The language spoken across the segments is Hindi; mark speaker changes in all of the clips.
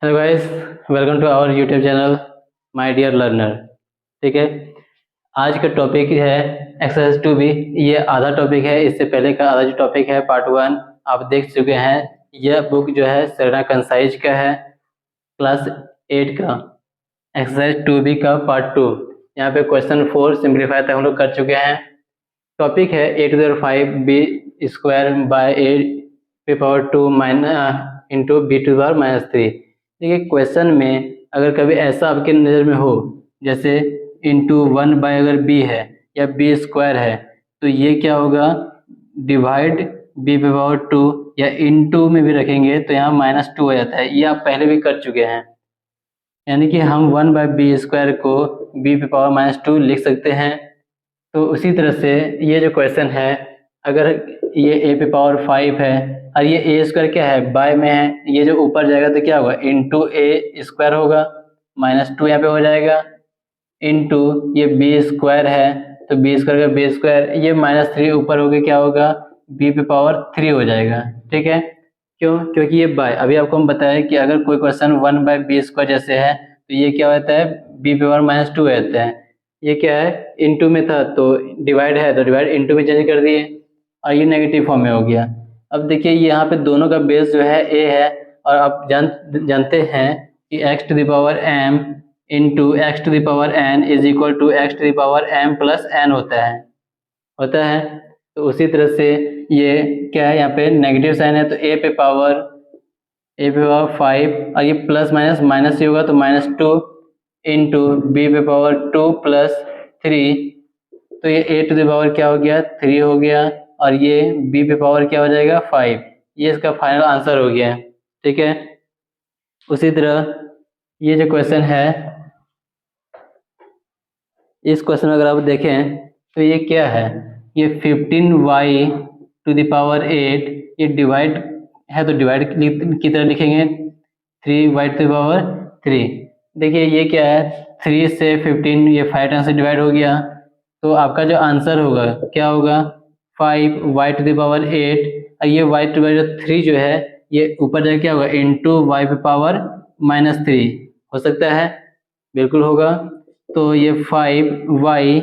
Speaker 1: Hello guys, welcome to our YouTube channel My Dear Learner. ठीक है, आज का टॉपिक है एक्सरसाइज 2B। ये आधा टॉपिक है, इससे पहले का आधा जो टॉपिक है पार्ट 1 आप देख चुके हैं। यह बुक जो है सरना कंसाइज का है, क्लास 8 का एक्सरसाइज 2B का पार्ट 2। यहाँ पे क्वेश्चन 4 सिंप्लीफाई तक हम लोग कर चुके हैं। टॉपिक है a⁵b² bye a⁵2 into b⁻³ देखिए, क्वेश्चन में अगर कभी ऐसा आपके नज़र में हो, जैसे इंटू 1 बाय अगर b है या b² है, तो ये क्या होगा, डिवाइड b⁻2 या इंटू में भी रखेंगे तो यहाँ -2 हो जाता है। ये आप पहले भी कर चुके हैं, यानी कि हम 1 बाय b² को b⁻2 लिख सकते हैं। तो उसी तरह से ये जो क्वेश्चन है, अगर ये a⁵ है और ये a² क्या है, बाय में है, ये जो ऊपर जाएगा तो क्या होगा, इंटू a² होगा, -2 यहाँ पे हो जाएगा, इंटू ये b² है तो b² का b², ये -3 ऊपर हो गया, क्या होगा, b⁻3 हो जाएगा। ठीक है, क्यों, क्योंकि ये बाय, अभी आपको हम बताया कि अगर कोई क्वेश्चन 1 बाय b² जैसे है तो ये क्या होता है, b⁻2 रहता है। ये क्या है, इनटू में था तो डिवाइड है तो डिवाइड इनटू में चेंज कर दिए और ये नेगेटिव फॉर्म में हो गया। अब देखिए यहाँ पे दोनों का बेस जो है a है, और आप जानते हैं कि x⁻m into x⁻n is equal to x⁻m plus n होता है। तो उसी तरह से ये क्या है, यहाँ पे नेगेटिव साइन है तो a⁵ और ये प्लस माइनस माइनस ही होगा तो -2 इंटू b⁻2 प्लस 3, तो ये a⁻ क्या हो गया, 3 हो गया, और ये b⁻ क्या हो जाएगा, 5। ये इसका फाइनल आंसर हो गया। ठीक है, उसी तरह ये जो क्वेश्चन है, इस क्वेश्चन में अगर आप देखें तो ये क्या है, ये 15y⁸ ये डिवाइड है तो डिवाइड की तरह लिखेंगे, 3y⁻3। देखिए ये क्या है, 3 से 15 ये 5 टाइम्स से डिवाइड हो गया, तो आपका जो आंसर होगा क्या होगा, 5y⁸ और ये y⁻3 जो है ये ऊपर जाकर क्या होगा, इंटू y⁻³ हो सकता है, बिल्कुल होगा। तो ये 5y,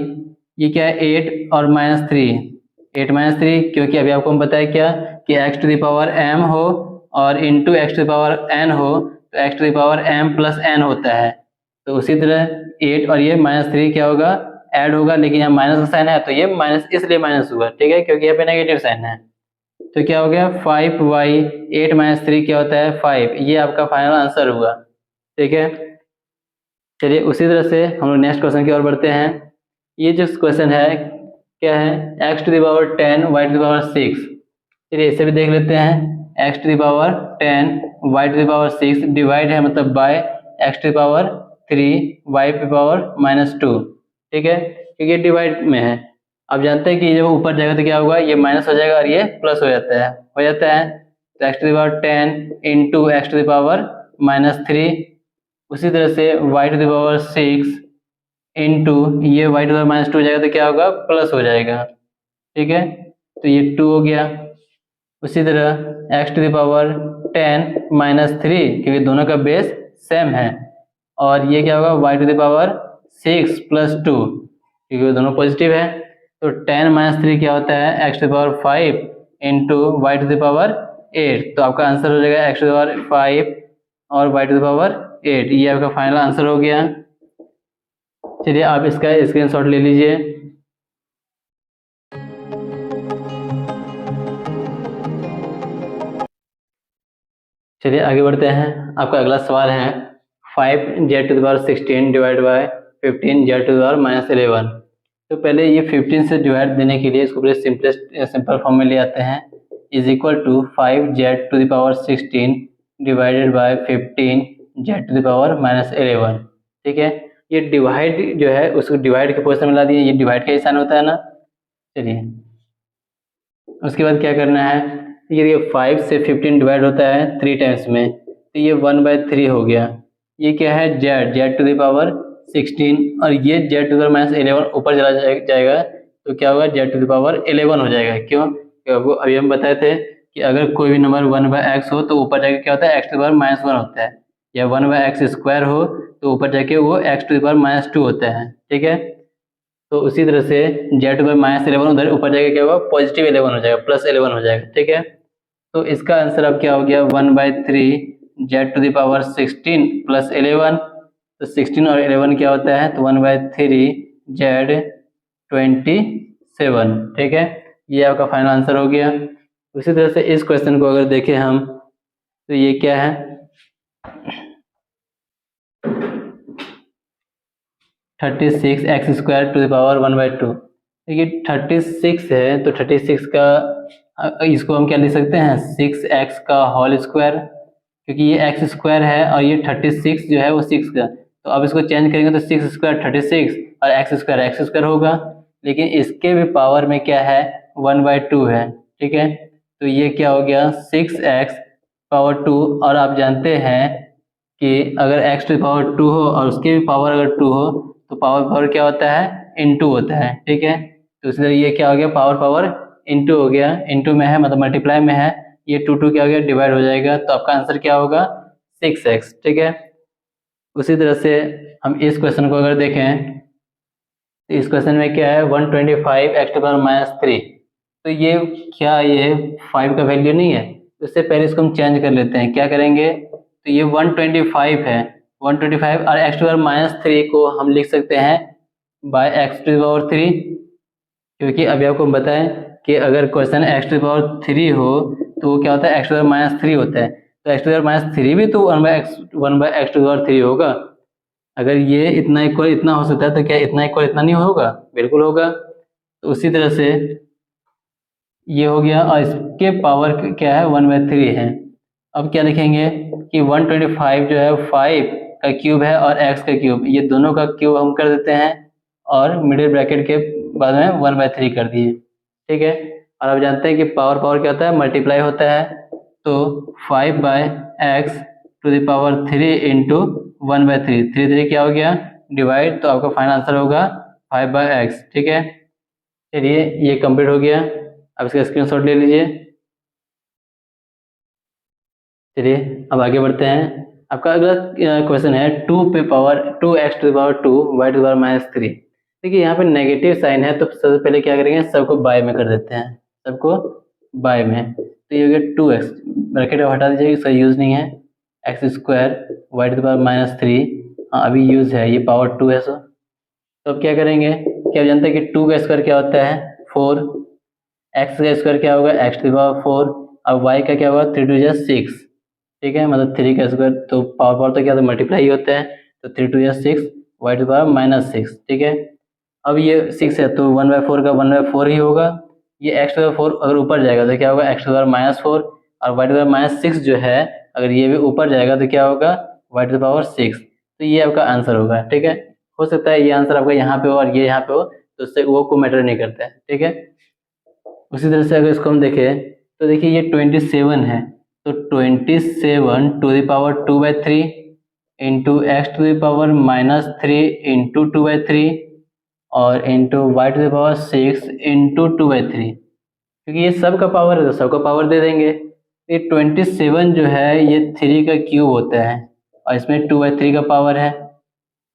Speaker 1: ये क्या है 8 और -3, 8 - 3, क्योंकि अभी आपको हम बताया क्या कि x⁻m हो और इंटू x⁻n हो तो x⁻m प्लस n होता है। तो उसी तरह 8 और ये -3 क्या होगा, ऐड होगा, लेकिन यहाँ माइनस का साइन है तो ये माइनस इसलिए माइनस हुआ। ठीक है, क्योंकि यहाँ पे नेगेटिव साइन है। तो क्या हो गया, 5y 8 - 3 क्या होता है, 5। ये आपका फाइनल आंसर हुआ। ठीक है, चलिए उसी तरह से हम लोग नेक्स्ट क्वेश्चन की ओर बढ़ते हैं। ये जो क्वेश्चन है क्या है, x⁻10 y⁻6। चलिए इसे भी देख लेते हैं, x⁻10 y⁻6 डिवाइड है मतलब बाय x⁻3 y⁻2। ठीक है, क्योंकि ये डिवाइड में है। आप जानते हैं कि जब ऊपर जाएगा तो क्या होगा, ये माइनस हो जाएगा और ये प्लस हो जाता है। तो x⁻10 इंटू x⁻3, उसी तरह से y⁻6 इंटू ये y⁻2 हो जाएगा तो क्या होगा, प्लस हो जाएगा। ठीक है, तो ये 2 हो गया। उसी तरह x⁻10 - 3, क्योंकि दोनों का बेस सेम है, और ये क्या होगा, y⁻6 प्लस 2, क्योंकि दोनों पॉजिटिव है। तो 10 - 3 क्या होता है, x⁵ इंटू y⁸। तो आपका आंसर हो जाएगा x⁵ और y⁸। ये आपका फाइनल आंसर हो गया। चलिए आप इसका स्क्रीनशॉट ले लीजिए। चलिए आगे बढ़ते हैं। आपका अगला सवाल है 5z⁻16 डिवाइड बाय 15z⁻11। तो पहले ये 15 से डिवाइड देने के लिए इसको पहले सिंपल फॉर्म में ले आते हैं, is equal to 5z⁻16 divided by 15z⁻11। ठीक है, ये डिवाइड जो है उसको डिवाइड के पोजीशन में ला दिए, ये डिवाइड का निशान होता है ना। चलिए उसके बाद क्या करना है, ये 5 से 15 डिवाइड होता है 3 टाइम्स में, तो ये 1/3 हो गया। ये क्या है, z⁻16, और ये z⁻11 ऊपर चला जाएगा तो क्या होगा, z⁻11 हो जाएगा। क्यों, क्योंकि अभी हम बताए थे कि अगर कोई भी नंबर 1/x हो तो ऊपर जाकर क्या होता है, x⁻1 होता है। या 1/x² हो तो ऊपर जाके वो x⁻² होता है, ठीक है। तो उसी तरह से z⁻11 उधर ऊपर जाके क्या होगा, +11 हो जाएगा, +11 हो जाएगा, ठीक है। तो इसका आंसर अब क्या हो गया, 1/3 z⁻16 + 11। तो 16 और 11 क्या होता है, तो 1/3 z⁻27, ठीक है। ये आपका फाइनल आंसर हो गया। उसी तरह से इस क्वेश्चन को अगर देखें हम, तो ये क्या है, 36x² 1/2। देखिए 36 है तो 36 का इसको हम क्या लिख सकते हैं, 6x का होल स्क्वायर, क्योंकि ये x² है और ये 36 जो है वो 6 का। तो अब इसको चेंज करेंगे तो 6² 36 और x² होगा, लेकिन इसके भी पावर में क्या है, 1/2 है, ठीक है। तो ये क्या हो गया, 6x⁻2। और आप जानते हैं कि अगर x⁻2 हो और उसकी भी पावर अगर 2 हो तो पावर क्या होता है, इनटू होता है, ठीक है। तो इसलिए ये क्या हो गया, पावर इनटू हो गया, इनटू में है मतलब मल्टीप्लाई में है, ये 2 क्या हो गया, डिवाइड हो जाएगा। तो आपका आंसर क्या होगा, 6x, ठीक है। उसी तरह से हम इस क्वेश्चन को अगर देखें तो इस क्वेश्चन में क्या है, 125x⁻³ तो ये क्या, ये 5 का वैल्यू नहीं है, उससे पहले इसको हम चेंज कर लेते हैं। क्या करेंगे, तो ये 125 है, 125 और x⁻³ को हम लिख सकते हैं बाय x⁻3, क्योंकि अभी आपको बताएं कि अगर क्वेश्चन x⁻3 हो तो वो क्या होता है, x⁻3 होता है। तो x⁻3 भी तो 1/x⁻3 होगा। अगर ये इतना इक्वल इतना हो सकता है तो क्या इतना इक्वल इतना नहीं होगा, बिल्कुल होगा। तो उसी तरह से ये हो गया और इसके पावर क्या है, 1/3 है। अब क्या लिखेंगे कि 125 जो है 5 का क्यूब है और x का क्यूब, ये दोनों का क्यूब हम कर देते हैं और मिडिल ब्रैकेट के बाद में 1/3 कर दिए, ठीक है। और आप जानते हैं कि पावर क्या होता है, मल्टीप्लाई होता है। तो 5/x⁻³ इंटू 1/3, 3 क्या हो गया, डिवाइड। तो आपका फाइनल आंसर होगा 5/x, ठीक है। चलिए ये कंप्लीट हो गया, अब इसका स्क्रीनशॉट ले लीजिए। चलिए अब आगे बढ़ते हैं। आपका अगला क्वेश्चन है 2x⁻2 y⁻3। देखिए यहाँ पे नेगेटिव साइन है, तो सबसे पहले क्या करेंगे, सबको बाय में कर देते हैं, सबको बाय में। तो ये हो गया 2x, ब्रैकेट हटा दीजिए, इसका यूज़ नहीं है, x² y⁻3। हाँ अभी यूज़ है, ये पावर 2 है। सो तो अब क्या करेंगे, क्या जानते हैं कि 2 का स्क्वायर क्या होता है, 4, x का स्क्वायर क्या होगा, x⁻4, और y का क्या होगा, 3 2 6, ठीक है। मतलब 3 का स्क्वायर तो पावर तो क्या होता है, मल्टीप्लाई ही होता है। तो 3 2 6 y⁻6, ठीक है। अब ये 6 है तो 1/4 का 1/4 ही होगा। ये x⁻4 अगर ऊपर जाएगा तो क्या होगा, x⁻4, और y⁻6 जो है अगर ये भी ऊपर जाएगा तो क्या होगा, y⁻6। तो ये आपका आंसर होगा, ठीक है। हो सकता है ये आंसर आपका यहाँ पे हो और ये यहाँ पे हो, तो उससे वो को मैटर नहीं करता है, ठीक है। उसी तरह से अगर इसको हम देखें तो देखिए ये 27 है, तो 27 इंटू x⁻³ इंटू 2/3 और इंटू y⁻6 इंटू 2/3, क्योंकि ये सब का पावर है तो सबका पावर दे देंगे। ये 27 जो है ये 3 का क्यूब होता है और इसमें 2/3 का पावर है,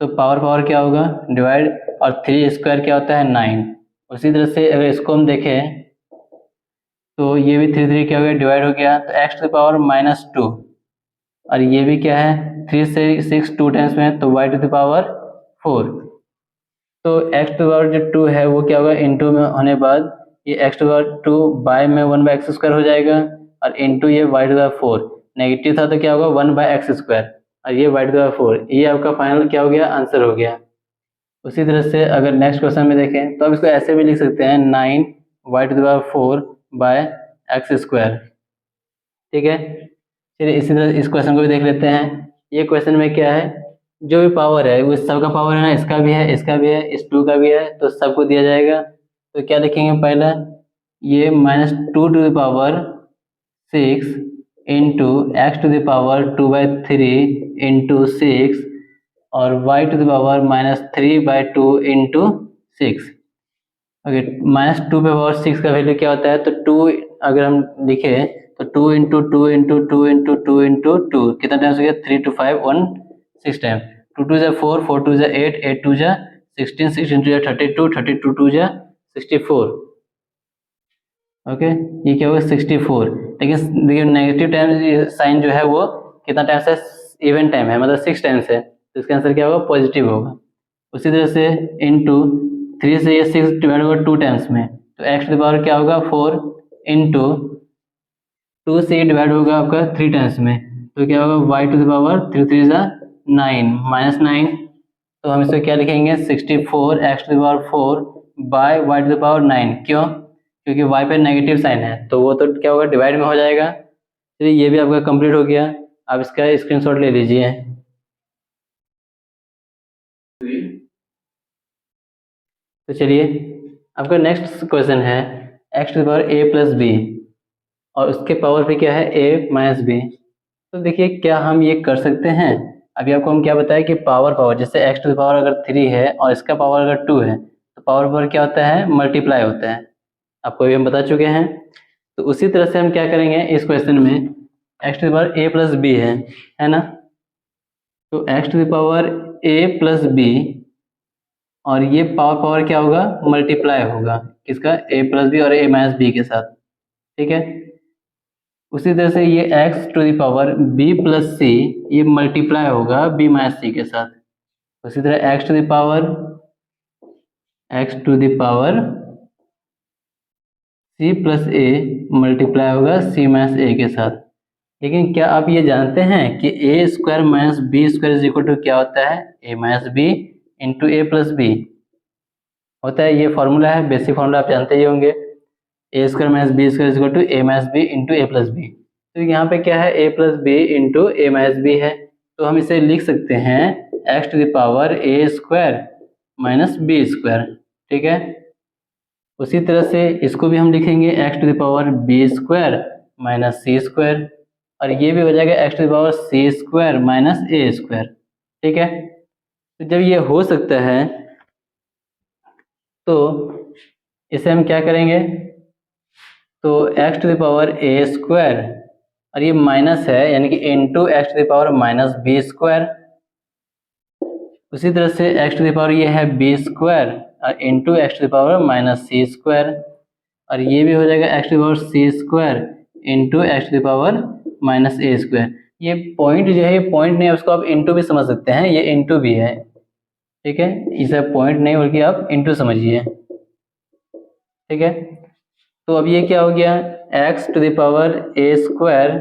Speaker 1: तो पावर क्या होगा, डिवाइड, और 3 स्क्वायर क्या होता है, 9। उसी तरह से अगर इसको हम देखें तो ये भी 3 क्या हो गया, डिवाइड हो गया। तो x⁻2, और ये भी क्या है, 3 से 6 2 टाइम्स में, तो y⁻4। तो x⁻2 है वो क्या होगा, इंटू में होने बाद ये x⁻2 बाय में 1/x² हो जाएगा, और इंटू ये y⁻4, नेगेटिव था तो क्या होगा, 1/x², और ये y⁻4। ये आपका फाइनल क्या हो गया, आंसर हो गया। उसी तरह से अगर नेक्स्ट क्वेश्चन में देखें तो अब इसको ऐसे भी लिख सकते हैं, 9 y⁻4/x², ठीक है। चलिए इसी तरह इस क्वेश्चन को भी देख लेते हैं। ये क्वेश्चन में क्या है, जो भी पावर है वो सबका पावर है ना, इसका भी है, इसका भी है, इस 2 का भी है, तो सबको दिया जाएगा। तो क्या लिखेंगे, पहला ये -2⁶ इंटू x⁻2/3 इंटू 6 और y⁻3/2 इंटू 6। ओके, -2/6 का वैल्यू क्या होता है, तो 2 अगर हम लिखे तो तो 2 × 2 × 2 × 2 कितना टाइम्स हो गया, 3 to 5 1 6 टाइम, 2 2 = 4 4 2 = 8 8 2 = 16 16 2 = 32 32 2 = 64। ओके, ये क्या होगा 64। लेकिन देखिए नेगेटिव टाइम साइन जो है वो कितना टाइम्स है, इवन टाइम है, मतलब 6 टाइम्स है, तो इसका आंसर क्या होगा, पॉजिटिव होगा। उसी तरह से इंटू 3 से ये 6 डिवाइड होगा 2 टाइम्स में, तो x टू द पावर क्या होगा 4 इंटू 2 से ये डिवाइड होगा आपका 3 टाइम्स में, तो क्या होगा y टू द पावर 3 3 = 9 -9, तो हम इसको क्या लिखेंगे 64 x to the power 4 by y to the power 9। क्यों, क्योंकि y पे नेगेटिव साइन है, तो वो तो क्या होगा डिवाइड में हो जाएगा। चलिए ये भी आपका कंप्लीट हो गया, आप इसका स्क्रीनशॉट ले लीजिए। तो चलिए आपका नेक्स्ट क्वेश्चन है x to the power a plus B और उसके पावर पे क्या है a माइनस बी। तो देखिए क्या हम ये कर सकते हैं, अभी आपको हम क्या बताया कि पावर जैसे x टू द पावर अगर 3 है और इसका पावर अगर 2 है तो पावर क्या होता है, मल्टीप्लाई होता है, आपको भी हम बता चुके हैं। तो उसी तरह से हम क्या करेंगे इस क्वेश्चन में, x to the power a plus B है ना, तो x to the power a plus B और ये पावर क्या होगा, मल्टीप्लाई होगा किसका, a प्लस बी और a माइनस बी के साथ, ठीक है। उसी तरह से ये x to the power b plus C ये मल्टीप्लाई होगा b माइनस सी के साथ। उसी तरह x to the power c plus a multiply होगा c माइनस a के साथ। लेकिन क्या आप ये जानते हैं कि a square minus B square is equal to क्या होता है, a minus B into A plus B होता है। ये फॉर्मूला है, बेसिक फॉर्मूला आप जानते ही होंगे, A square minus B square is equal to A minus B into A plus B. तो यहाँ पे क्या है, A plus B into A minus B है, तो हम इसे लिख सकते हैं x to the power A square minus B square, ठीक है। उसी तरह से इसको भी हम लिखेंगे x to the power B square minus C square, और ये भी हो जाएगा X to the power C square minus A square, ठीक है। तो जब ये हो सकता है तो इसे हम क्या करेंगे, तो x to the power A square और ये माइनस है यानी कि into X to the power minus B square. उसी तरह से x टू द पावर ये है बी स्क्वायर और into X to the power minus C square, और ये भी हो जाएगा X to the power C square into X to the power minus A square. ये पॉइंट जो है, ये पॉइंट नहीं है, उसको आप इंटू भी समझ सकते हैं, ये इंटू भी है, ठीक है। इसे पॉइंट नहीं बल्कि आप इंटू समझिए, ठीक है। तो अब ये क्या हो गया, x to the power A square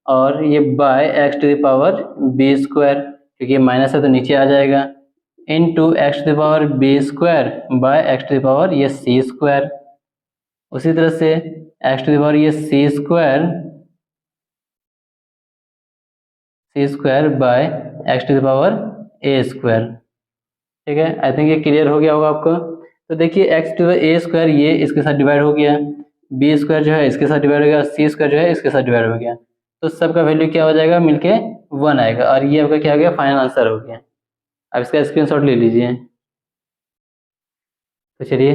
Speaker 1: और ये by x to the power B square, क्योंकि ये माइनस है तो नीचे आ जाएगा, into X to the power B square by x to the power ये सी स्क्वायर। उसी तरह से एक्स टू द पावर ये C square by x to the power A square, ठीक है। आई थिंक ये क्लियर हो गया होगा आपको। तो देखिए एक्स टू ए स्क्वायर ये इसके साथ डिवाइड हो गया, बी स्क्वायर जो है इसके साथ डिवाइड हो गया, सी स्क्वायर जो है इसके साथ डिवाइड हो गया, तो सबका वैल्यू क्या हो जाएगा, मिलके 1 आएगा, और ये आपका क्या हो गया, फाइनल आंसर हो गया। अब इसका स्क्रीनशॉट ले लीजिए। तो चलिए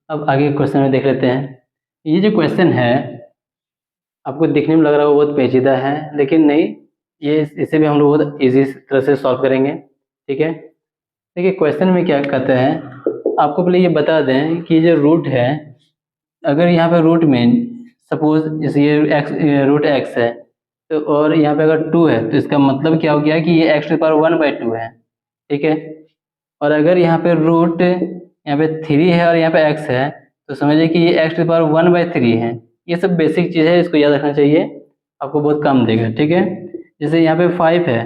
Speaker 1: अब आगे क्वेश्चन में देख लेते हैं। ये जो क्वेश्चन है आपको दिखने में लग रहा है वो बहुत पेचीदा है, लेकिन नहीं, ये इसे भी हम लोग बहुत ईजी तरह से सॉल्व करेंगे, ठीक है। देखिए क्वेश्चन में क्या कहते हैं, आपको पहले ये बता दें कि जो रूट है, अगर यहाँ पे रूट में सपोज जैसे ये एक्स रूट एक्स है, तो और यहाँ पे अगर 2 है तो इसका मतलब क्या हो गया कि ये एक्स टू पावर 1/2 है, ठीक है। और अगर यहाँ पे रूट यहाँ पे 3 है और यहाँ पे एक्स है, तो समझिए कि ये एक्स टू पावर 1/3 है। ये सब बेसिक चीज़ है, इसको याद रखना चाहिए, आपको बहुत काम देगा, ठीक है। जैसे यहाँ पे 5 है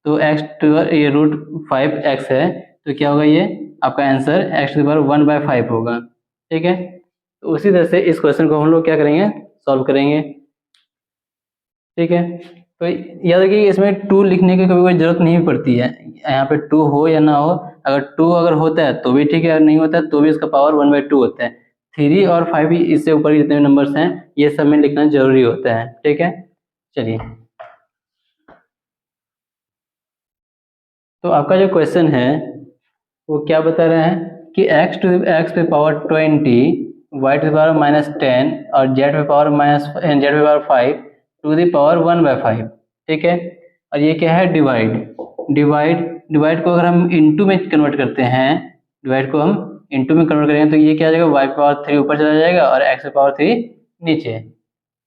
Speaker 1: तो एक्स टू ये रूट 5x है, तो क्या होगा, ये आपका आंसर एक्स टू पावर 1/5 होगा, ठीक है। तो उसी तरह से इस क्वेश्चन को हम लोग क्या करेंगे, सॉल्व करेंगे, ठीक है। तो याद रखिए इसमें 2 लिखने की कभी कोई ज़रूरत नहीं पड़ती है, यहाँ पे 2 हो या ना हो, अगर 2 अगर होता है तो भी ठीक है, अगर नहीं होता है तो भी इसका पावर 1/2 होता है। 3 और 5 भी इससे ऊपर के जितने भी नंबर्स हैं ये सब में लिखना जरूरी होता है, ठीक है। चलिए तो आपका जो क्वेश्चन है वो क्या बता रहा है कि x पे पावर 20, y टू पावर -10 और z पे पावर -5 1/5, ठीक है। और ये क्या है, डिवाइड को अगर हम इनटू में कन्वर्ट करते हैं, डिवाइड को हम इनटू में कन्वर्ट करेंगे तो ये क्या आ जाएगा, y⁻³ ऊपर चला जाएगा और x⁻³ नीचे।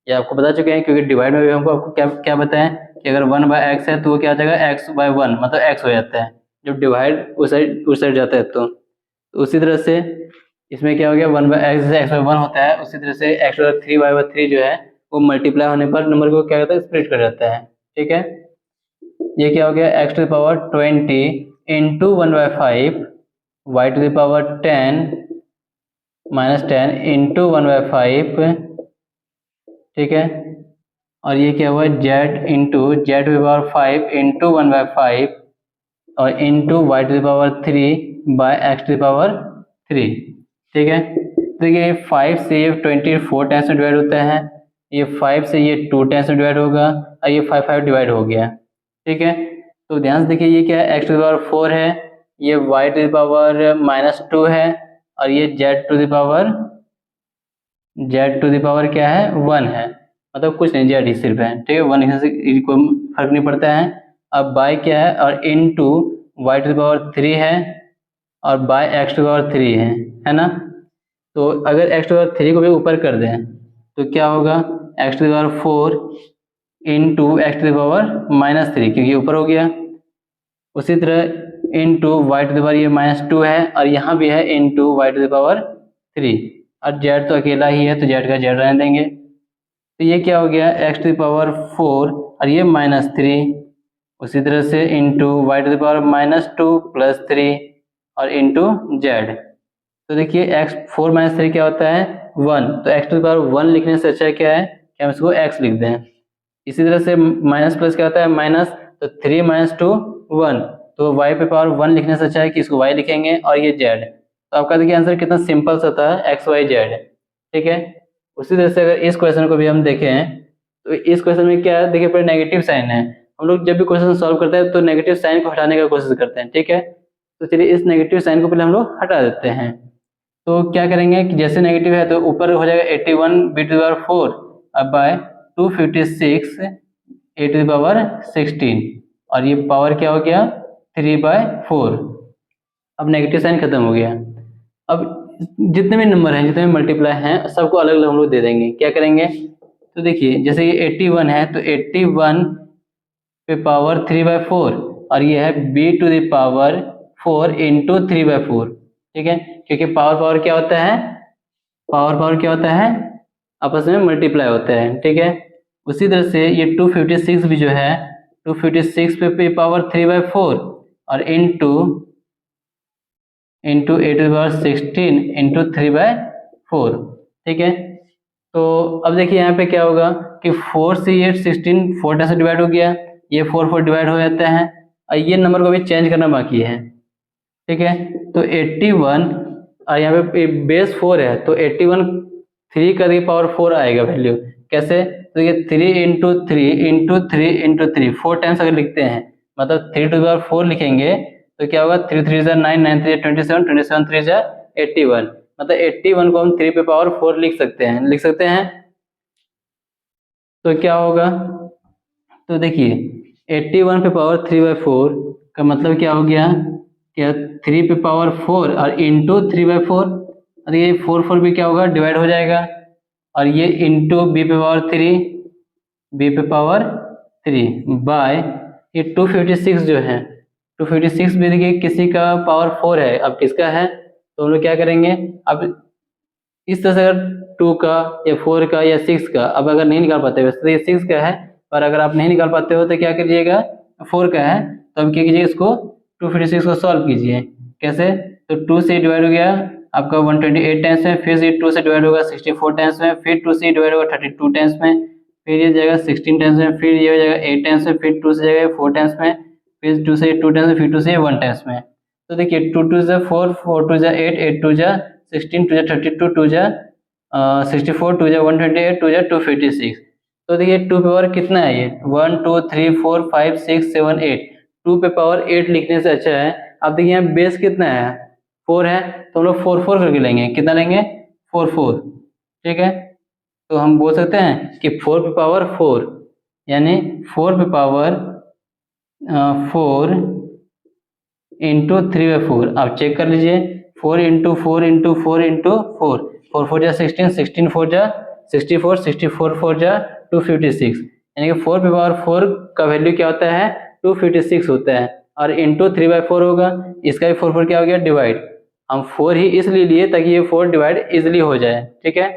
Speaker 1: ये आपको बता चुके हैं, क्योंकि डिवाइड में भी हमको आपको क्या क्या बताएं कि अगर 1/x है तो वो क्या आ जाएगा, x/1 मतलब x हो जाता है जब डिवाइड उस साइड जाता है। तो उसी तरह से इसमें क्या हो गया, 1/x जैसे x/1 होता है, उसी तरह से x⁻³ जो है वो मल्टीप्लाई होने पर नंबर को क्या करता है, स्प्लिट कर जाता है, ठीक है। ये क्या हो गया, x⁻20 इंटू 1/5 y⁻10 -10 इंटू 1/5, ठीक है। और ये क्या हुआ, z⁻5 इंटू 1/5 और इंटू y⁻3/x⁻3, ठीक है। देखिए 5 से ये 24 टाइम्स में डिवाइड होता है, ये 5 से ये 2 टाइम्स में डिवाइड होगा और ये 5 डिवाइड हो गया, ठीक है। तो ध्यान से देखिए ये क्या है, x⁻4 है, ये y⁻2 है और ये z⁻ क्या है, 1 है, मतलब कुछ नहीं, z ही सिर्फ है, ठीक है। 1 लिखने से कोई फर्क नहीं पड़ता है। अब बाय क्या है, और इनटू y⁻3 है और बाय x⁻3 है ना। तो अगर x⁻3 को भी ऊपर कर दें तो क्या होगा, x⁻4 इंटू x⁻3, क्योंकि ऊपर हो गया। उसी तरह इंटू y⁻, -2 है और यहाँ भी है इंटू y⁻3, और z तो अकेला ही है तो z का z रहने देंगे। तो ये क्या हो गया, x⁻4 और ये -3, उसी तरह से इंटू y⁻2 +3 और इंटू z। तो देखिए x4 - 3 क्या होता है, 1, तो x⁻1 लिखने से अच्छा क्या है कि हम इसको x लिख दें। इसी तरह से माइनस प्लस क्या होता है, माइनस, तो 3 - 2 1, तो y⁻1 लिखने से अच्छा है कि इसको y लिखेंगे और ये z। तो आपका देखिए आंसर कितना सिंपल सा था, x y z, ठीक है। उसी तरह से अगर इस क्वेश्चन को भी हम देखें तो इस क्वेश्चन में क्या है, देखिए पहले नेगेटिव साइन है। हम लोग जब भी क्वेश्चन सॉल्व करते हैं तो नेगेटिव साइन को हटाने का कोशिश करते हैं, ठीक है। तो चलिए इस नेगेटिव साइन को पहले हम लोग हटा देते हैं। तो क्या करेंगे कि जैसे नेगेटिव है तो ऊपर हो जाएगा 81 b⁴ अब बाय 256 a⁻16 और ये पावर क्या हो गया, 3/4। अब नेगेटिव साइन खत्म हो गया। अब जितने भी नंबर हैं, जितने भी मल्टीप्लाई हैं, सबको अलग अलग हम लोग दे देंगे। क्या करेंगे, तो देखिए जैसे ये 81 है तो 81 पे पावर 3/4 और ये है b⁴ इंटू 3/4, ठीक है। क्योंकि पावर क्या होता है, पावर क्या होता है, आपस में मल्टीप्लाई होता है, ठीक है। उसी तरह से ये 256 भी जो है, 256 पे पावर 3/4 और इंटू a⁻16 इंटू 3/4, ठीक है। तो अब देखिए यहाँ पे क्या होगा कि 4 से ये 16 4 टाइम से डिवाइड हो गया, ये 4 डिवाइड हो जाता है और ये नंबर को भी चेंज करना बाकी है, ठीक है। तो 81 और यहाँ पे बेस 4 है तो 81 3 का भी पावर 4 आएगा वैल्यू, कैसे, तो ये 3 इंटू 3 4 टाइम्स अगर लिखते हैं मतलब 3⁴ लिखेंगे तो क्या होगा, 3 3 9 9 3 27 27 3 81, मतलब 81 को हम 3 पे पावर 4 लिख सकते हैं। तो क्या होगा, तो देखिए 81 पे पावर 3/4 का मतलब क्या हो गया, क्या 3 पे पावर 4 और इंटू 3/4, और ये 4 भी क्या होगा, डिवाइड हो जाएगा और ये इंटू बी पे पावर 3 बाय ये 256 जो है, 256 भी देखिए किसी का पावर 4 है, अब किसका है, तो हम लोग क्या करेंगे, अब इस तरह से अगर 2 का या 4 का या 6 का, अब अगर नहीं निकाल पाते, वैसे तो ये 6 का है पर अगर आप नहीं निकाल पाते हो तो क्या कीजिएगा, 4 का है तो अब क्या कीजिए, इसको 256 को सॉल्व कीजिए। कैसे, तो 2 से डिवाइड हो गया आपका 128 टाइम्स में, फिर से 2 से डिवाइड होगा 64 टाइम्स में, फिर 2 से डिवाइड होगा 32 टाइम्स में, फिर ये जाएगा 16 टाइम्स में, फिर ये हो जाएगा 8 टाइम्स में, फिर 2 से जाएगा 4 टाइम्स में, फिर 2 से 2 टाइम्स में, फिर 2 से 1 टाइम्स में। तो देखिए 2 2 जा 4, 4 2 जा 8, 8 2 जा 16, 2 जा 32, 2 जा 64, 2 जा 128, 2 जा 256। तो देखिए 2 पे पावर कितना है, ये 1 2 3 4 5 6 7 8, 2 पे पावर 8 लिखने से अच्छा है। अब देखिए यहाँ बेस कितना है, 4 है, तो हम लोग 4 करके लेंगे, कितना लेंगे, 4 4, ठीक है। तो हम बोल सकते हैं कि 4 पे पावर 4 यानी 4 पे पावर 4 इंटू 3/4। आप चेक कर लीजिए, 4 इंटू 4 इंटू 4 इंटू 4, 4 4 जा 16, 16 4 जा 64, 64 4 जा 256, यानी कि 4 पे पावर 4 का वैल्यू क्या होता है 256 होता है, और इंटू 3/4 होगा, इसका भी 4 4 क्या हो गया डिवाइड। हम 4 ही इसलिए लिए ताकि ये 4 डिवाइड इजिली हो जाए, ठीक है।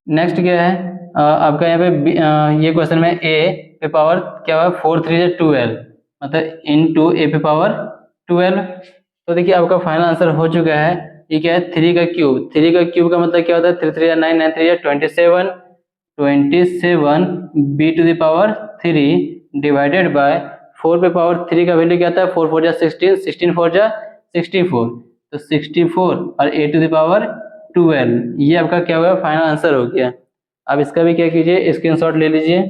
Speaker 1: नेक्स्ट क्या है आपका यहाँ पे ये क्वेश्चन में a पे पावर क्या हुआ 4 3 जा 12, मतलब इंटू a पे पावर 12। तो देखिए आपका फाइनल आंसर हो चुका है, ये क्या है 3 का क्यूब। 3 का क्यूब का मतलब क्या होता है 3 3 या 9, 9 3 या 27, 27 b to the power 3 divided by 4 पे पावर 3 का वैल्यू क्या आता है 4 4 जा 16, 16 4 जा 64, तो 64 और a टू द पावर 12, ये आपका क्या होगा फाइनल आंसर हो गया। अब इसका भी क्या कीजिए स्क्रीनशॉट ले लीजिए।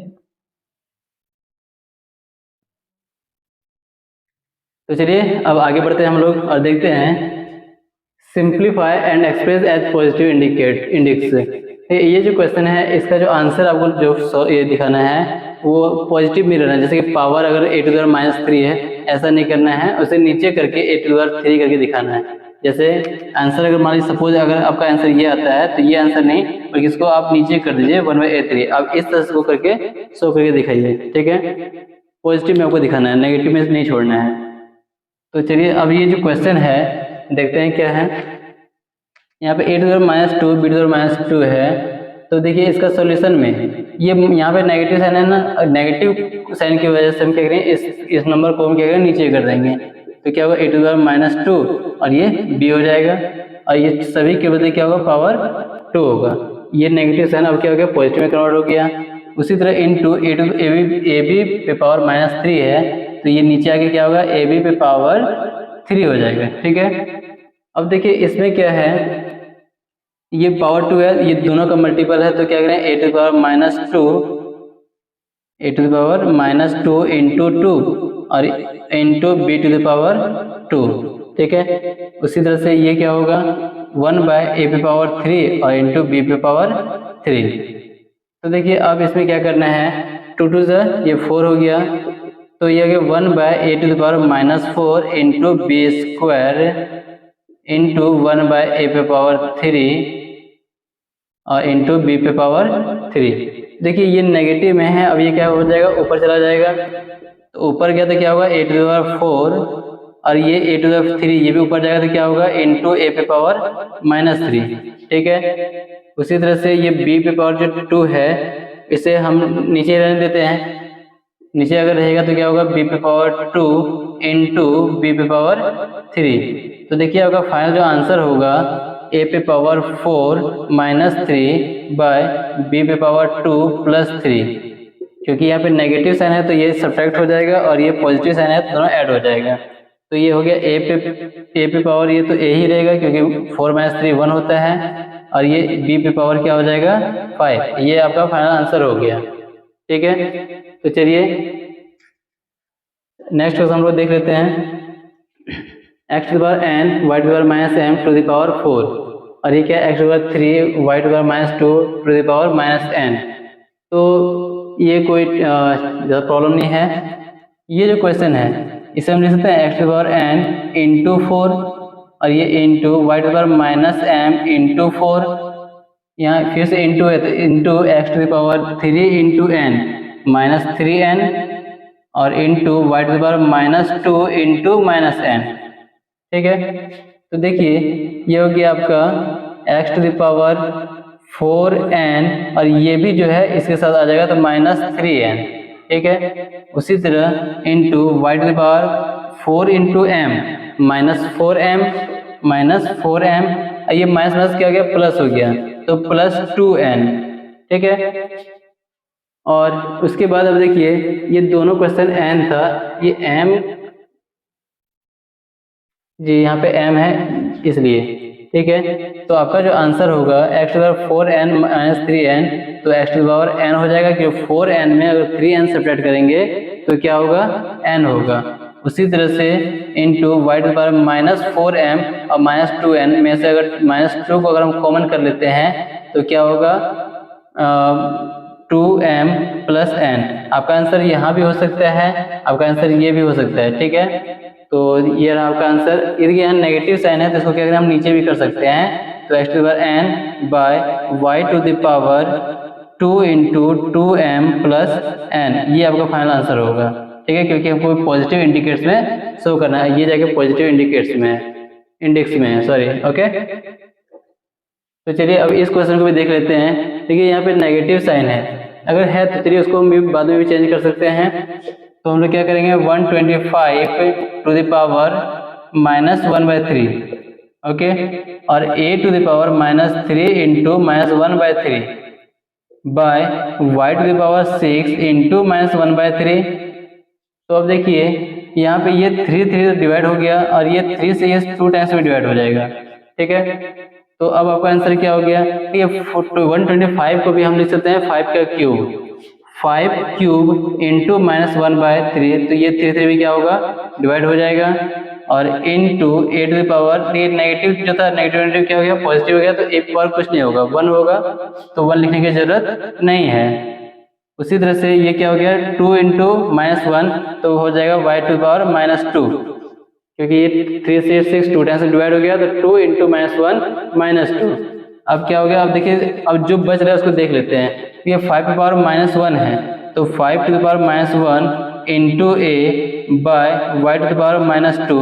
Speaker 1: तो चलिए अब आगे बढ़ते हैं हम लोग और देखते हैं simplify and express as positive indices. ये जो क्वेश्चन है इसका जो आंसर आपको जो ये दिखाना है वो पॉजिटिव में रहना है, जैसे कि पावर अगर a टू द पावर -3 है, ऐसा नहीं करना है, उसे नीचे करके a टू द पावर 3 करके दिखाना है। जैसे आंसर अगर मान लीजिए सपोज अगर आपका आंसर ये आता है तो ये आंसर नहीं, बल्कि इसको आप नीचे कर दीजिए 1/a3। आप इस तरह से करके शो करके दिखाइए, ठीक है। पॉजिटिव में आपको दिखाना है, नेगेटिव में नहीं छोड़ना है। तो चलिए अब ये जो क्वेश्चन है देखते हैं क्या है। यहाँ पे a to the power -2 b to the power -2 है, तो देखिए इसका सॉल्यूशन में ये यहाँ पे नेगेटिव साइन है ना, नेगेटिव साइन की वजह से हम क्या करेंगे इस नंबर को हम क्या करेंगे नीचे कर देंगे, तो क्या होगा a टू द पावर -2 और ये b हो जाएगा, और ये सभी के बदले क्या होगा पावर 2 होगा। ये नेगेटिव साइन अब क्या हो गया पॉजिटिव में कन्वर्ट हो गया। उसी तरह इंटू ए बी पे पावर -3 है, तो ये नीचे आके क्या होगा ए बी पे पावर 3 हो जाएगा, ठीक है। अब देखिए इसमें क्या है ये पावर 2 है, ये दोनों का मल्टीपल है, तो क्या करें a to the power -2 into 2 और into b to the power 2, ठीक है। उसी तरह से ये क्या होगा 1/a पे पावर 3 और इंटू b पे पावर 3। तो देखिए अब इसमें क्या करना है 2 2 से ये 4 हो गया, तो ये हो गया 1/a to the power -4 into b square into 1/a पे पावर 3 और इंटू b पे पावर 3। देखिए ये नेगेटिव में है, अब ये क्या हो जाएगा ऊपर चला जाएगा, तो ऊपर गया तो क्या होगा a टू द पावर 4 और ये a टू द पावर 3 ये भी ऊपर जाएगा तो क्या होगा इंटू a पे पावर -3, ठीक है। उसी तरह से ये b पे पावर जो 2 है इसे हम नीचे रहने देते हैं, नीचे अगर रहेगा तो क्या होगा b पे पावर 2 इंटू b पे पावर 3। तो देखिए आपका फाइनल जो आंसर होगा a पे पावर 4 -3 बाय b पे पावर 2 +3, क्योंकि यहाँ पे नेगेटिव साइन है तो ये सब्ट्रैक्ट हो जाएगा और ये पॉजिटिव साइन है तो दोनों ऐड हो जाएगा। तो ये हो गया a पे पावर ये तो a ही रहेगा क्योंकि 4 -3 1 होता है, और ये b पे पावर क्या हो जाएगा 5। ये आपका फाइनल आंसर हो गया, ठीक है। तो चलिए नेक्स्ट क्वेश्चन हम लोग देख लेते हैं x to the power n y to the power -m to the power 4, और ये क्या x to the power 3 y to the power -2 to the power -n। तो ये कोई ज़्यादा प्रॉब्लम नहीं है। ये जो क्वेश्चन है इसे हम लिख सकते हैं x to the power n into 4 और ये into y to the power -m into 4, यहाँ फिर से इंटू है तो into x to the power 3 into n -3n और into y to the power -2 into -n, ठीक है। तो देखिए ये हो गया आपका x to the power 4n और ये भी जो है इसके साथ आ जाएगा तो -3n, ठीक है। उसी तरह into y to the power 4 into m -4m ये माइनस क्या हो गया प्लस हो गया तो +2n, ठीक है। और उसके बाद अब देखिए ये दोनों क्वेश्चन n था, ये m जी यहाँ पे m है इसलिए, ठीक है। तो आपका जो आंसर होगा x to the power 4n -3n, तो x to the power n हो जाएगा क्योंकि 4n में अगर 3n सब्ट्रैक्ट करेंगे तो क्या होगा n होगा। उसी तरह से into y to the power -4m और -2n में से अगर -2 को अगर हम कॉमन कर लेते हैं तो क्या होगा 2m प्लस n। आपका आंसर यहाँ भी हो सकता है, आपका आंसर ये भी हो सकता है, ठीक है। तो ये रहा आपका आंसर। यदि यहाँ नेगेटिव साइन है तो इसको क्या करें, हम नीचे भी कर सकते हैं। तो x to the power n by y to the power 2 into 2m plus n, ये आपका फाइनल आंसर होगा, ठीक है, क्योंकि हमको पॉजिटिव इंडिकेट्स में शो करना है, ये जाके पॉजिटिव इंडिकेट्स में, इंडेक्स में है, सॉरी, ओके। तो चलिए अब इस क्वेश्चन को भी देख लेते हैं। देखिए यहाँ पे नेगेटिव साइन है, अगर है तो चलिए उसको हम भी बाद में भी चेंज कर सकते हैं। तो हम लोग क्या करेंगे, 125 टू द पावर -1/3, ओके, और a to the power -3 into -1/3 by y to the power 6 into -1/3। तो अब देखिए यहाँ पे ये 3 डिवाइड हो गया और ये 3 से ये 2 टाइम्स में डिवाइड हो जाएगा, ठीक है। तो अब आपका आंसर क्या हो गया, ये 125 को भी हम लिख सकते हैं 5 का क्यूब, 5 क्यूब इंटू -1/3, तो ये 3 भी क्या होगा, डिवाइड हो जाएगा, और into a to the power, ये नेगेटिव जो था, नेगेटिव क्या हो गया, पॉजिटिव हो गया, तो a पावर कुछ नहीं होगा, 1 होगा, तो 1 लिखने की जरूरत नहीं है। उसी तरह से ये क्या हो गया, 2 इंटू -1, तो हो जाएगा y टू द पावर -2, क्योंकि ये 3 से 6 2 टाइम्स डिवाइड हो गया, तो 2 इंटू -1 -2। अब क्या हो गया, अब देखिए अब जो बच रहा है उसको देख लेते हैं। ये 5 की पावर -1 है, तो 5 to the power -1 into a by y to the power -2।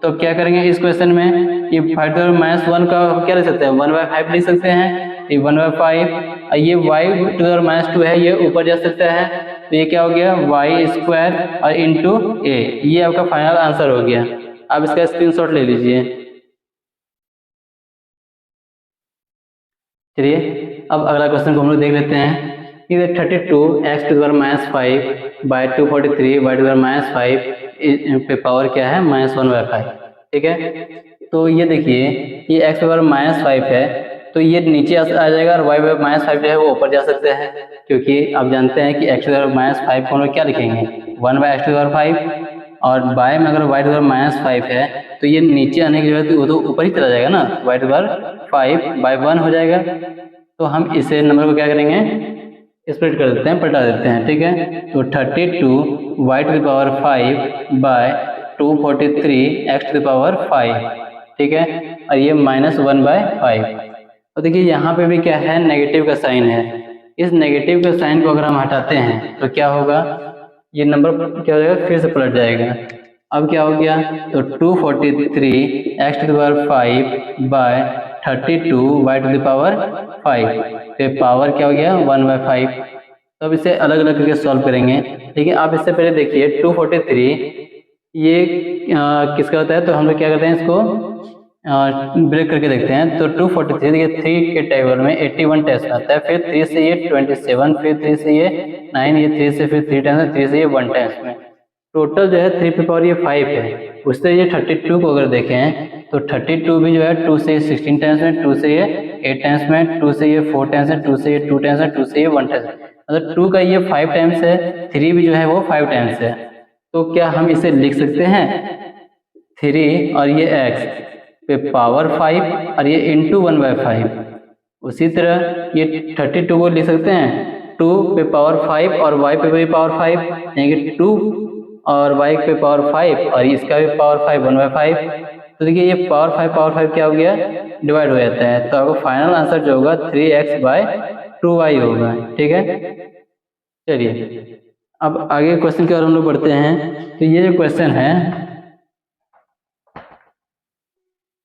Speaker 1: तो क्या करेंगे इस क्वेश्चन में, ये 5 टू द पावर -1 का क्या लिख सकते हैं, 1/5 लिख सकते हैं, ये 1/5, और ये y टू द पावर -2 है, ये ऊपर जा सकता है, तो ये क्या हो गया, y² और इंटू a, ये आपका फाइनल आंसर हो गया। आप इसका स्क्रीनशॉट ले लीजिए। चलिए अब अगला क्वेश्चन को हम लोग देख लेते हैं। ये 32 x to the power -5 by 243 y to the power -5 पे पावर क्या है, -1/5, ठीक है। तो ये देखिए ये x पे पावर -5 है, तो ये नीचे आ जाएगा, और y पे -5 जो है वो ऊपर जा सकता है, क्योंकि आप जानते हैं कि x टू द पावर -5 को हम लोग क्या लिखेंगे, 1/x टू द पावर 5, और बाय में अगर y टू द पावर -5 है तो ये नीचे आने की जरूरत, वो तो ऊपर ही चला जाएगा ना, y टू द पावर 5/1 हो जाएगा। तो हम इसे नंबर को क्या करेंगे, स्प्लिट कर देते हैं, पलटा देते हैं, ठीक है। तो 32 y to the power 5 by 243 x to the power 5, ठीक है, और ये -1/5। और देखिए यहाँ पे भी क्या है, नेगेटिव का साइन है। इस नेगेटिव का साइन को अगर हम हटाते हैं तो क्या होगा, ये नंबर क्या हो जाएगा, फिर से पलट जाएगा। अब क्या हो गया, तो 243 x to the power 5 by 32 y to the power 5, तो पावर क्या हो गया, 1/5। तो अब इसे अलग अलग करके सॉल्व करेंगे। लेकिन आप इससे पहले देखिए 243 ये किसका होता है, तो हम लोग क्या करते हैं, इसको ब्रेक करके देखते हैं। तो 243 देखिए 3 के टेबल में 81 टेस्ट आता है, फिर 3 से ये 27, फिर 3 से ये 9, ये 3 से फिर 3 टाइम्स, 3 से ये 1 टाइम्स में, टोटल जो है 3 पे पावर ये 5 है। उससे ये 32 को अगर देखें तो 32 भी जो है 2 से 16 टाइम्स में, 2 से ये 8 टाइम्स में, 2 से ये 4 टाइम्स है, 2 से ये 2 टाइम्स है, 2 से ये 1 टाइम्स है, मतलब 2 का ये 5 टाइम्स है, 3 भी जो है वो 5 टाइम्स है। तो क्या हम इसे लिख सकते हैं, 3 और ये x पे पावर 5 और ये इंटू 1/5। उसी तरह ये 32 को लिख सकते हैं 2 पे पावर 5 और y पे भी पावर 5, यानी कि 2 और y पे पावर 5 और इसका भी पावर 5, 1/5। तो देखिए ये पावर 5 क्या हो गया, डिवाइड हो जाता है। तो आपको फाइनल आंसर जो होगा 3x/2y होगा, ठीक है। चलिए अब आगे क्वेश्चन की ओर हम लोग बढ़ते हैं। तो ये जो क्वेश्चन है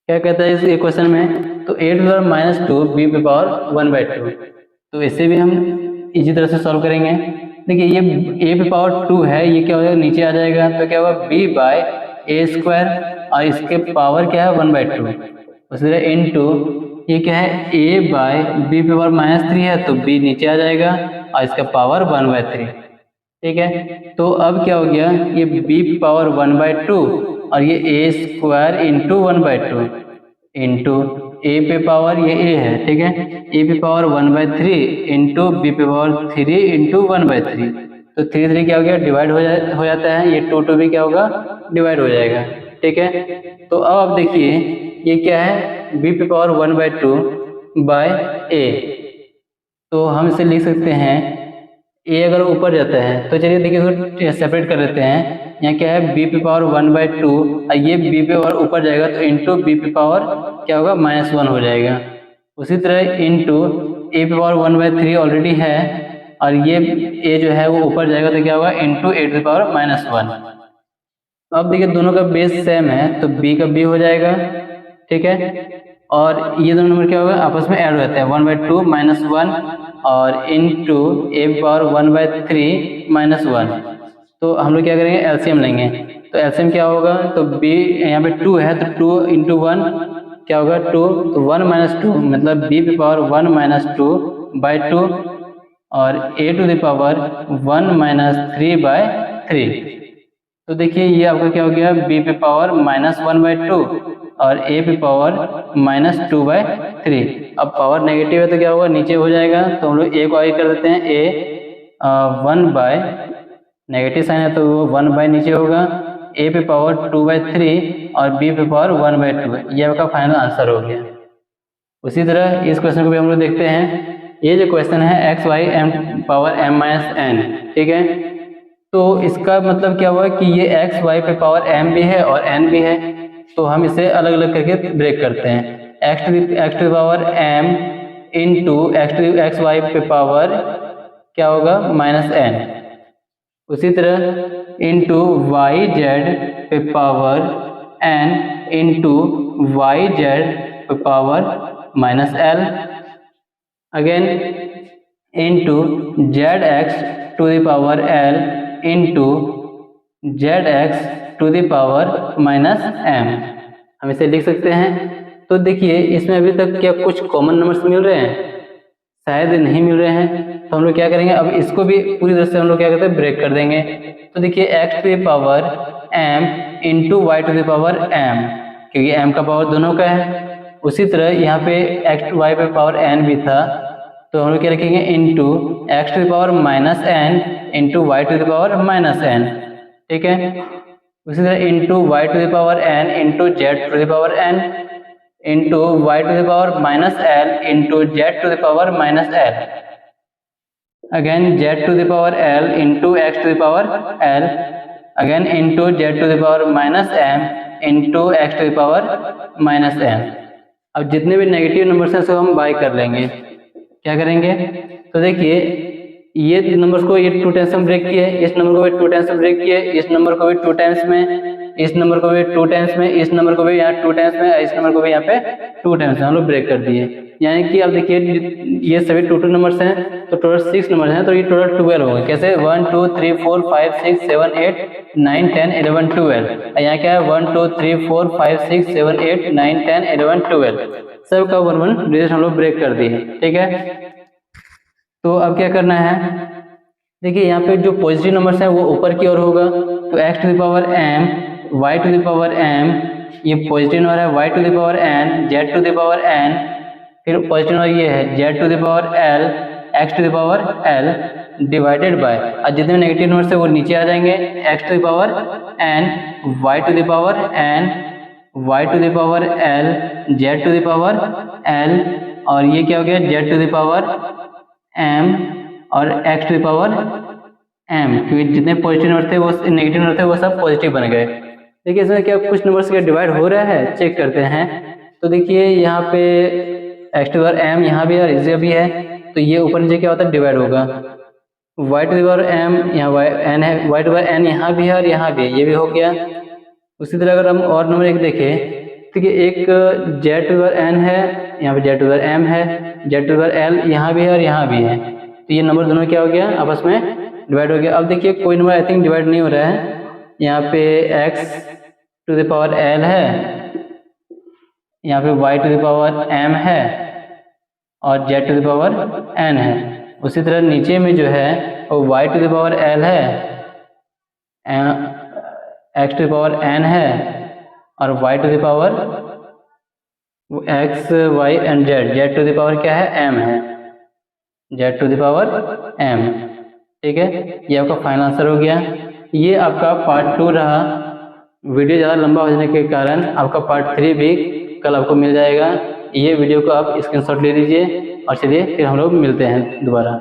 Speaker 1: क्या कहता है इस क्वेश्चन में, तो 8 टू द पावर -2 b पे पावर 1/2, तो इसे भी हम इसी तरह से सॉल्व करेंगे। देखिए ये a पे पावर 2 है, ये क्या हो जाएगा, नीचे आ जाएगा, तो क्या होगा b/a² और इसके पावर क्या है 1/2, उसी तरह इंटू ये क्या है a/b पे पावर -3 है, तो b नीचे आ जाएगा और इसका पावर 1/3, ठीक है। तो अब क्या हो गया, ये b पावर 1/2 और ये a² इंटू 1/2 इंटू a पे पावर ये a है, ठीक है, a पे पावर 1/3 इंटू b पे पावर 3 इंटू 1/3। तो 3 क्या हो गया, डिवाइड हो जाता है, ये 2 भी क्या होगा, डिवाइड हो जाएगा, ठीक है। तो अब आप देखिए ये क्या है, b पे पावर 1/2 बाय a, तो हम इसे लिख सकते हैं ए अगर ऊपर जाता है तो चलिए देखिए इसको सेपरेट कर लेते हैं। यहाँ क्या है बी पे पावर 1/2, ये बी पे पावर ऊपर जाएगा तो इंटू बी पे पावर क्या होगा -1 हो जाएगा। उसी तरह इंटू ए पे पावर 1/3 ऑलरेडी है और ये ए जो है वो ऊपर जाएगा तो क्या होगा into A to the power -1। अब देखिए दोनों का बेस सेम है तो b का b हो जाएगा, ठीक है। और ये दोनों नंबर क्या होगा आपस में ऐड हो जाते हैं 1/2 -1 और इंटू ए पावर 1/3 -1। तो हम लोग क्या करेंगे एलसीएम लेंगे। तो एलसीएम क्या होगा तो b यहाँ पे 2 है तो 2 इंटू 1 क्या होगा 2, तो 1 - 2 मतलब b पे पावर 1 - 2/2 और a टू द पावर 1 - 3/3। तो देखिए ये आपका क्या हो गया b पे पावर -1/2 और a पे पावर -2/3। अब पावर नेगेटिव है तो क्या होगा नीचे हो जाएगा, तो हम लोग a को आगे कर देते हैं। a 1 नेगेटिव साइन है तो वो 1 नीचे होगा, a पे पावर 2/3 और b पे पावर 1/2। ये आपका फाइनल आंसर हो गया। उसी तरह इस क्वेश्चन को भी हम लोग देखते हैं। ये जो क्वेश्चन है x y m power m-n, ठीक है। तो इसका मतलब क्या हुआ कि ये x y पे पावर m भी है और n भी है, तो हम इसे अलग अलग करके ब्रेक करते हैं। x to the power m into x Y पे पावर क्या होगा -n। उसी तरह इंटू वाई जेड पे power n into Y Z पे power -l। Again into Z X to the power l into Z X to the power -m। हम इसे लिख सकते हैं। तो देखिए इसमें अभी तक क्या कुछ कॉमन नंबर्स मिल रहे हैं, शायद नहीं मिल रहे हैं। तो हम लोग क्या करेंगे अब इसको भी पूरी तरह से हम लोग क्या करते हैं ब्रेक कर देंगे। तो देखिए x to the power m into Y to the power m, क्योंकि m का पावर दोनों का है। उसी तरह यहाँ पे x टू वाई पे पावर n भी था, तो हम लोग क्या रखेंगे into X to the power -n into Y to the power -n, ठीक है। उसी तरह into Y to the power n into Z to the power n into Y to the power -l into Z to the power -l। Again Z to the power l into X to the power l again into Z to the power -m into X to the power -m। अब जितने भी नेगेटिव नंबर्स हैं सब हम बाय कर लेंगे। क्या करेंगे तो देखिए ये नंबर्स को ये 2 टाइम्स में ब्रेक किए, इस नंबर को भी 2 टाइम्स में ब्रेक किए, इस नंबर को भी 2 टाइम्स में, इस नंबर को भी 2 टाइम्स में, इस नंबर को भी यहाँ 2 टाइम्स में, इस नंबर को भी यहाँ पे 2 टाइम्स में हम लोग ब्रेक कर दिए। यानी कि अब देखिए ये सभी 2 नंबर्स हैं तो टोटल 6 नंबर हैं, तो ये टोटल 12 होंगे। कैसे 1 2 3 4 5 6 7 8 9 10 11 12। यहाँ क्या है 1 2 3 4 5 6 7 8 9 10 11 12 सबका 1 डिजिट हम लोग ब्रेक कर दिए, ठीक है। तो अब क्या करना है देखिए यहाँ पे जो पॉजिटिव नंबर्स हैं वो ऊपर की ओर होगा, तो x to the power m y to the power m, ये पॉजिटिव नंबर है y to the power n z to the power n, फिर पॉजिटिव नंबर ये है z to the power l x to the power l divided by, और जितने नेगेटिव नंबर्स है वो नीचे आ जाएंगे, x to the power n y to the power n y to the power l z to the power l, और ये क्या हो गया z to the power m और x to the power m, क्योंकि जितने पॉजिटिव नंबर थे वो नेगेटिव नंबर थे वो सब पॉजिटिव बन गए। देखिए इसमें क्या कुछ नंबर्स का डिवाइड हो रहा है, चेक करते हैं। तो देखिए यहाँ पे x to the power m यहाँ भी और इसे भी है, तो ये ऊपर नीचे क्या होता है डिवाइड होगा। y to the power m यहाँ n है, y to the power n यहाँ भी है और यहाँ भी है, ये भी हो गया। उसी तरह अगर हम और नंबर एक देखें तो एक z to the power n है, यहाँ पे z to the power m है, z to the power l यहाँ भी है और यहाँ भी है, तो ये नंबर दोनों क्या हो गया आपस में डिवाइड हो गया। अब देखिए कोई नंबर आई थिंक डिवाइड नहीं हो रहा है, यहाँ पे x to the power l है, यहाँ पे y to the power m है और z to the power n है। उसी तरह नीचे में जो है वो y to the power l है, x to the power n है और y to the power x y and z to the power क्या है m है, z to the power m, ठीक है। ये आपका फाइनल आंसर हो गया। ये आपका पार्ट 2 रहा। वीडियो ज़्यादा लंबा हो जाने के कारण आपका पार्ट 3 भी कल आपको मिल जाएगा। ये वीडियो को आप स्क्रीनशॉट ले लीजिए और चलिए फिर हम लोग मिलते हैं दोबारा।